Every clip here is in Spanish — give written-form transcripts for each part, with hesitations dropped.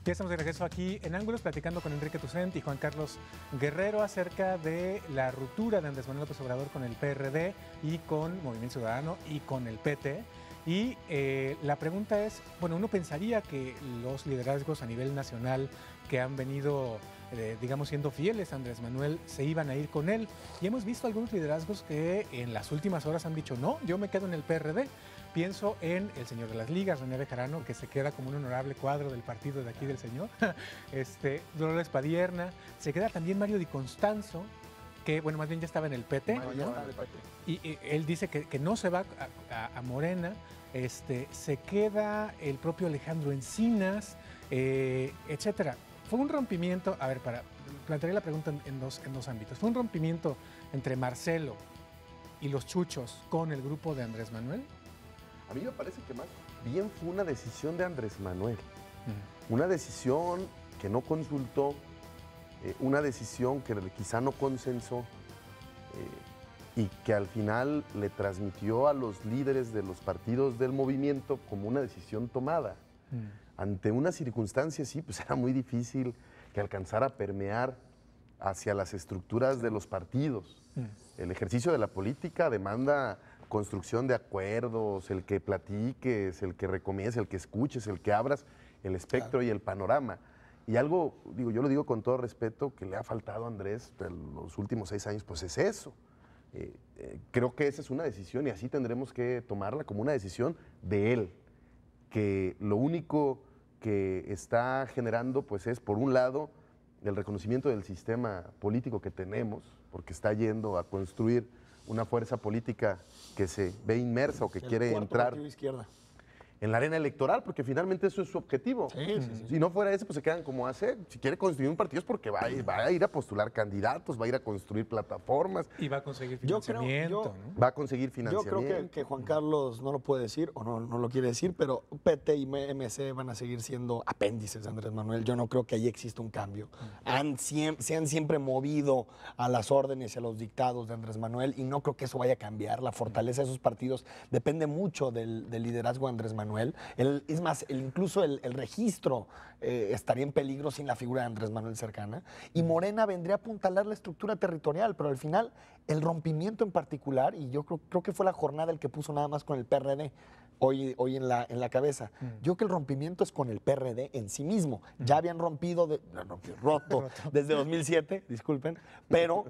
Ya estamos de regreso aquí en Ángulos, platicando con Enrique Tucent y Juan Carlos Guerrero acerca de la ruptura de Andrés Manuel López Obrador con el PRD y con Movimiento Ciudadano y con el PT. Y la pregunta es, bueno, uno pensaría que los liderazgos a nivel nacional que han venido, digamos, siendo fieles a Andrés Manuel, se iban a ir con él. Y hemos visto algunos liderazgos que en las últimas horas han dicho, no, yo me quedo en el PRD. Pienso en el señor de las ligas, René Bejarano, que se queda como un honorable cuadro del partido de aquí del señor. Dolores Padierna. Se queda también Mario Di Constanzo, que, bueno, más bien ya estaba en el PT. No, ya está en el PT. Y él dice que no se va a Morena. Se queda el propio Alejandro Encinas, etcétera. Fue un rompimiento, a ver, plantearé la pregunta en dos ámbitos. ¿Fue un rompimiento entre Marcelo y los Chuchos con el grupo de Andrés Manuel? A mí me parece que más bien fue una decisión de Andrés Manuel. Una decisión que no consultó, una decisión que quizá no consensó y que al final le transmitió a los líderes de los partidos del movimiento como una decisión tomada. Ante una circunstancia así, pues era muy difícil que alcanzara a permear hacia las estructuras de los partidos. El ejercicio de la política demanda construcción de acuerdos, el que platiques, el que recomiendes, el que escuches, el que abras el espectro y el panorama. Y algo, digo, yo lo digo con todo respeto, que le ha faltado a Andrés en los últimos 6 años, pues es eso. Creo que esa es una decisión y así tendremos que tomarla como una decisión de él, que lo único que está generando pues es, por un lado, el reconocimiento del sistema político que tenemos, porque está yendo a construir una fuerza política que se ve inmersa o que quiere entrar en la arena electoral, porque finalmente eso es su objetivo. Si no fuera ese, pues se quedan como hace. Si quiere construir un partido es porque va a ir a postular candidatos, va a ir a construir plataformas. Y va a conseguir financiamiento. ¿No? Va a conseguir financiamiento. Yo creo que Juan Carlos no lo puede decir o no lo quiere decir, pero PT y MC van a seguir siendo apéndices de Andrés Manuel. Yo no creo que ahí exista un cambio. Se han siempre movido a las órdenes y a los dictados de Andrés Manuel y no creo que eso vaya a cambiar. La fortaleza de esos partidos depende mucho del liderazgo de Andrés Manuel. Es más, incluso el registro estaría en peligro sin la figura de Andrés Manuel cercana. Y Morena vendría a apuntalar la estructura territorial, pero al final el rompimiento en particular, y yo creo que fue la jornada el que puso nada más con el PRD hoy en la cabeza. Yo creo que el rompimiento es con el PRD en sí mismo. Ya habían roto desde 2007, disculpen, pero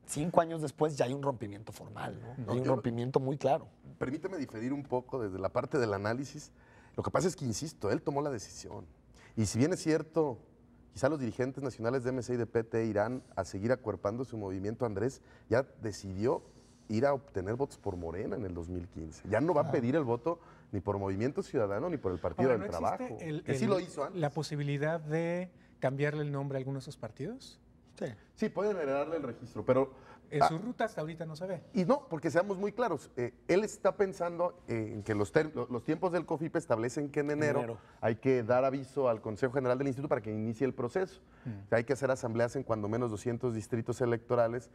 5 años después ya hay un rompimiento formal, ¿no? Hay un rompimiento muy claro. Permíteme diferir un poco desde la parte del análisis. Lo que pasa es que, insisto, él tomó la decisión. Y si bien es cierto, quizá los dirigentes nacionales de MC y de PT irán a seguir acuerpando su movimiento, Andrés ya decidió ir a obtener votos por Morena en el 2015. Ya no va a pedir el voto ni por Movimiento Ciudadano ni por el Partido del Trabajo. Que sí lo hizo antes. ¿La posibilidad de cambiarle el nombre a algunos de esos partidos? Sí, pueden heredarle el registro, pero en su ruta hasta ahorita no se ve. Y no, porque seamos muy claros, él está pensando en que los tiempos del COFIPE establecen que en enero hay que dar aviso al Consejo General del Instituto para que inicie el proceso. O sea, hay que hacer asambleas en cuando menos 200 distritos electorales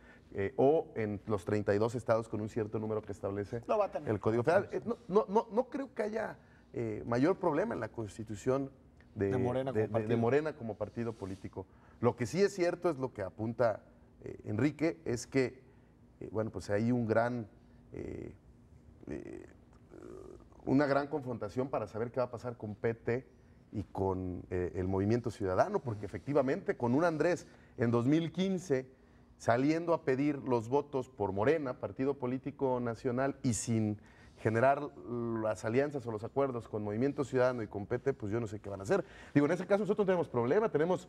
o en los 32 estados con un cierto número que establece el Código Federal. No creo que haya mayor problema en la constitución de Morena como partido político. Lo que sí es cierto es lo que apunta Enrique, es que bueno, pues hay una gran confrontación para saber qué va a pasar con PT y con el Movimiento Ciudadano, porque efectivamente con un Andrés en 2015 saliendo a pedir los votos por Morena, partido político nacional, y sin generar las alianzas o los acuerdos con Movimiento Ciudadano y con PT, pues yo no sé qué van a hacer. Digo, en ese caso nosotros no tenemos problema, tenemos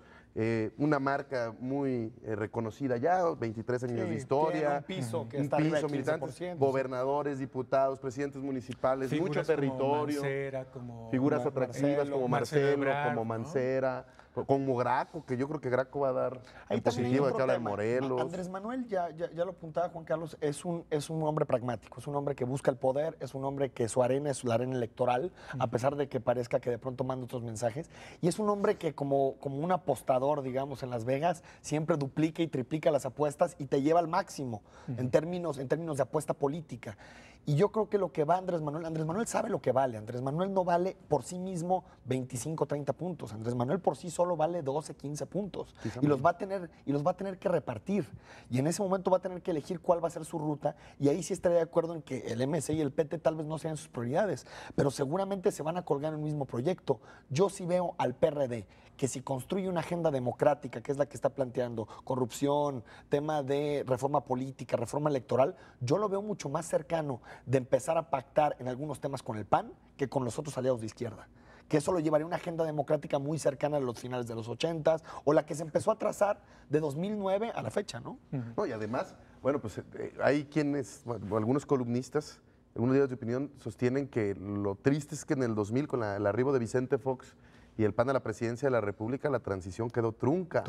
una marca muy reconocida ya, 23 años de historia, un piso que un está piso, militantes, gobernadores, diputados, presidentes municipales, figuras mucho territorio, como Mancera, como figuras atractivas como Marcelo, Ebrard, como Mancera, Como Graco, que yo creo que Graco va a dar Ahí en también hay positivo de otro que habla de tema. Morelos. Andrés Manuel, ya lo apuntaba Juan Carlos, es un hombre pragmático, es un hombre que busca el poder, es un hombre que su arena es la arena electoral, a pesar de que parezca que de pronto manda otros mensajes, y es un hombre que como un apostador, digamos, en Las Vegas, siempre duplica y triplica las apuestas y te lleva al máximo en términos de apuesta política. Y yo creo que lo que va Andrés Manuel sabe lo que vale. Andrés Manuel no vale por sí mismo 25, 30 puntos. Andrés Manuel por sí solo vale 12, 15 puntos. Y los va a tener que repartir. Y en ese momento va a tener que elegir cuál va a ser su ruta. Y ahí sí estaría de acuerdo en que el MC y el PT tal vez no sean sus prioridades, pero seguramente se van a colgar en el mismo proyecto. Yo sí veo al PRD que si construye una agenda democrática, que es la que está planteando, corrupción, tema de reforma política, reforma electoral, yo lo veo mucho más cercano de empezar a pactar en algunos temas con el PAN que con los otros aliados de izquierda. Que eso lo llevaría a una agenda democrática muy cercana a los finales de los 80s, o la que se empezó a trazar de 2009 a la fecha, ¿no? No, y además, bueno, pues hay quienes, bueno, algunos columnistas, algunos días de opinión, sostienen que lo triste es que en el 2000, con el arribo de Vicente Fox y el PAN a la presidencia de la República, la transición quedó trunca.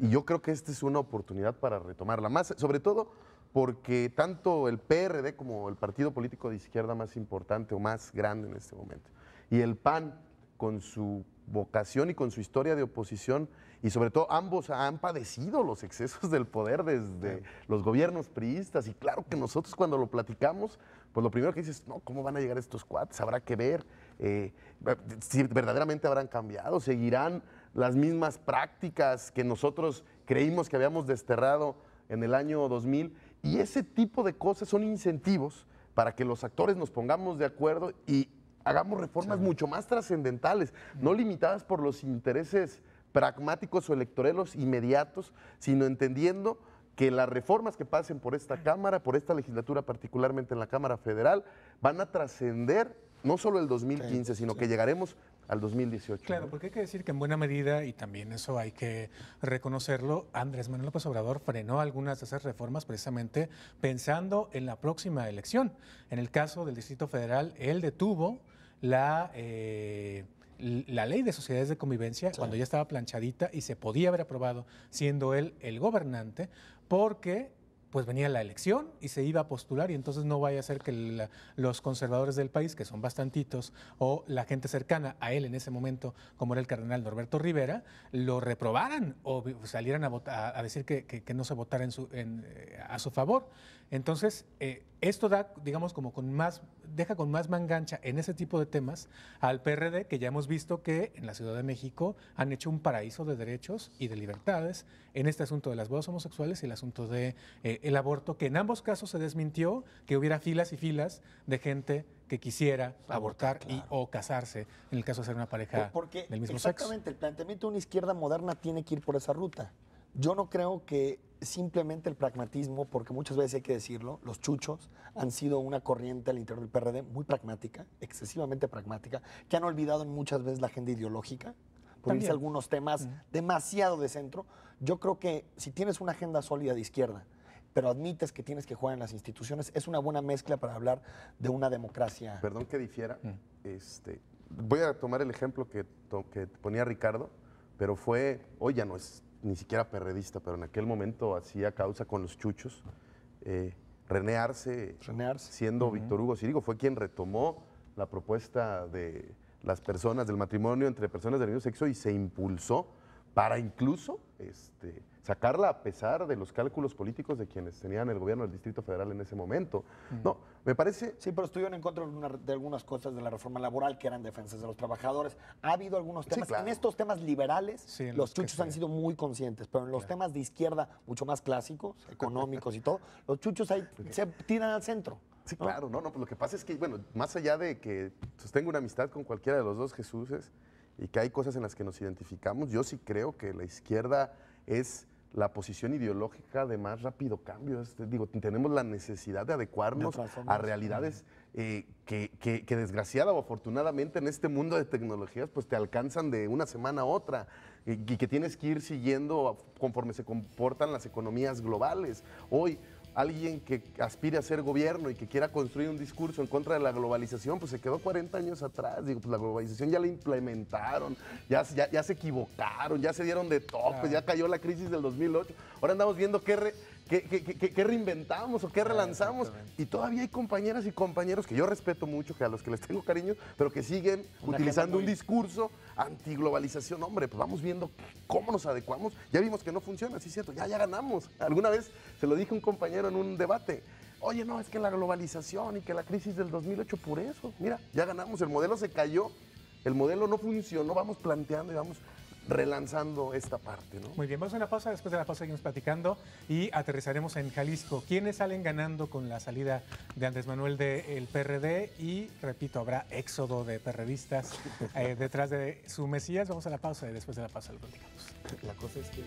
Y yo creo que esta es una oportunidad para retomarla, más, sobre todo porque tanto el PRD como el partido político de izquierda más importante o más grande en este momento, y el PAN, con su vocación y con su historia de oposición, y sobre todo ambos han padecido los excesos del poder desde los gobiernos priistas, y claro que nosotros cuando lo platicamos, pues lo primero que dices, no, ¿cómo van a llegar estos cuates? Habrá que ver si verdaderamente habrán cambiado, seguirán las mismas prácticas que nosotros creímos que habíamos desterrado en el año 2000, y ese tipo de cosas son incentivos para que los actores nos pongamos de acuerdo y hagamos reformas mucho más trascendentales, no limitadas por los intereses pragmáticos o electoreros inmediatos, sino entendiendo que las reformas que pasen por esta Cámara, por esta legislatura, particularmente en la Cámara Federal, van a trascender no solo el 2015, sino que llegaremos al 2018. Claro, ¿no? porque hay que decir que en buena medida, y también eso hay que reconocerlo, Andrés Manuel López Obrador frenó algunas de esas reformas precisamente pensando en la próxima elección. En el caso del Distrito Federal, él detuvo la ley de sociedades de convivencia cuando ya estaba planchadita y se podía haber aprobado siendo él el gobernante, porque pues venía la elección y se iba a postular, y entonces no vaya a ser que los conservadores del país, que son bastantitos, o la gente cercana a él en ese momento, como era el cardenal Norberto Rivera, lo reprobaran o salieran a decir que no se votara a su favor. Entonces, esto da, digamos, deja con más mangancha en ese tipo de temas al PRD, que ya hemos visto que en la Ciudad de México han hecho un paraíso de derechos y de libertades en este asunto de las bodas homosexuales y el asunto de el aborto, que en ambos casos se desmintió que hubiera filas y filas de gente que quisiera abortar o casarse, en el caso de ser una pareja del mismo sexo. Exactamente, el planteamiento de una izquierda moderna tiene que ir por esa ruta. Yo no creo que simplemente el pragmatismo, porque muchas veces hay que decirlo, los chuchos han sido una corriente al interior del PRD muy pragmática, excesivamente pragmática, que han olvidado muchas veces la agenda ideológica, por irse a algunos temas demasiado de centro. Yo creo que si tienes una agenda sólida de izquierda, pero admites que tienes que jugar en las instituciones, es una buena mezcla para hablar de una democracia. Perdón que difiera, voy a tomar el ejemplo que ponía Ricardo, pero hoy ya no es ni siquiera perredista, pero en aquel momento hacía causa con los chuchos. René Arce, siendo Víctor Hugo Cirigo, fue quien retomó la propuesta de las personas, del matrimonio entre personas del mismo sexo, y se impulsó para incluso sacarla a pesar de los cálculos políticos de quienes tenían el gobierno del Distrito Federal en ese momento. No, me parece... Sí, pero estuvieron en contra de algunas cosas de la reforma laboral que eran defensas de los trabajadores. Ha habido algunos temas. En estos temas liberales, los chuchos han sido muy conscientes, pero en los temas de izquierda, mucho más clásicos, económicos y todo, los chuchos ahí se tiran al centro. Sí, claro, pues lo que pasa es que, bueno, más allá de que sostengo una amistad con cualquiera de los dos Jesuses y que hay cosas en las que nos identificamos, yo sí creo que la izquierda es la posición ideológica de más rápido cambio. Tenemos la necesidad de adecuarnos a realidades que desgraciada o afortunadamente en este mundo de tecnologías pues te alcanzan de una semana a otra y que tienes que ir siguiendo conforme se comportan las economías globales. Hoy alguien que aspire a ser gobierno y que quiera construir un discurso en contra de la globalización, pues se quedó 40 años atrás. Digo, pues la globalización ya la implementaron, ya se equivocaron, ya se dieron de topes, claro. Ya cayó la crisis del 2008. Ahora andamos viendo qué reinventamos o qué relanzamos. Y todavía hay compañeras y compañeros que yo respeto mucho, que a los que les tengo cariño, pero que siguen utilizando un discurso antiglobalización. Hombre, pues vamos viendo cómo nos adecuamos. Ya vimos que no funciona, sí es cierto, ya ganamos. Alguna vez se lo dije a un compañero en un debate. Oye, no, es que la globalización y que la crisis del 2008, por eso, mira, ya ganamos. El modelo se cayó, el modelo no funcionó, vamos planteando y vamos relanzando esta parte, ¿no? Muy bien, vamos a una pausa, después de la pausa seguimos platicando y aterrizaremos en Jalisco. ¿Quiénes salen ganando con la salida de Andrés Manuel del PRD? Y, repito, habrá éxodo de perredistas detrás de su Mesías. Vamos a la pausa y después de la pausa lo platicamos. La cosa es que...